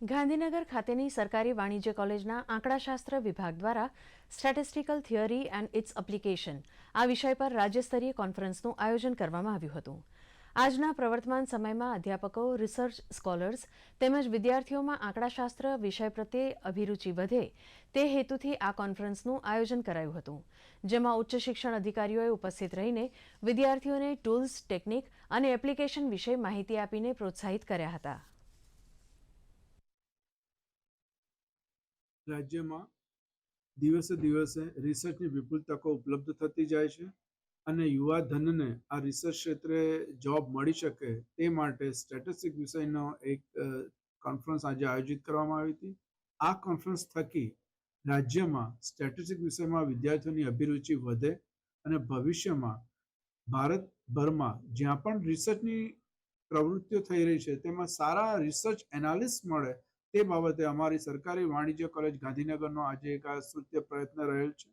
ગાંધીનગર ખાતેની સરકારી વાણિજ્ય કોલેજના આંકડાશાસ્ત્ર વિભાગ દ્વારા statistical theory and its application આ વિષય પર રાજ્યસ્તરીય કોન્ફરન્સનું આયોજન કરવામાં આવ્યું હતું. આજના પ્રવર્તમાન સમયમાં અધ્યાપકો, રિસર્ચ સ્કોલર્સ તેમજ વિદ્યાર્થીઓમાં આંકડાશાસ્ત્ર વિષય પ્રત્યે અભિરુચિ વધે તે હેતુથી આ કોન્ફરન્સનું આયોજન કરાયું હતું, જેમાં ઉચ્ચ શિક્ષણ અધિકારીઓએ ઉપસ્થિત રહીને વિદ્યાર્થીઓને ટૂલ્સ, ટેકનિક અને એપ્લિકેશન વિશે માહિતી આપીને પ્રોત્સાહિત કર્યા હતા. રાજ્યમાં દિવસે દિવસે રિસર્ચની વિપુલ તકો ઉપલબ્ધ થતી જાય છે અને યુવા ધનને આ રિસર્ચ ક્ષેત્રે જોબ મળી શકે તે માટે સ્ટેટિસ્ટિક વિષયનો એક કોન્ફરન્સ આજે આયોજિત કરવામાં આવી હતી. આ કોન્ફરન્સ થકી રાજ્યમાં સ્ટેટિસ્ટિક વિષયમાં વિદ્યાર્થીઓની અભિરુચિ વધે અને ભવિષ્યમાં ભારતભરમાં જ્યાં પણ રિસર્ચની પ્રવૃત્તિઓ થઈ રહી છે તેમાં સારા રિસર્ચ એનાલિસ્ટ મળે તે બાબતે અમારી સરકારી વાણિજ્ય કોલેજ ગાંધીનગરનો આજે એક આ સ્તુત્ય પ્રયત્ન રહેલ છે.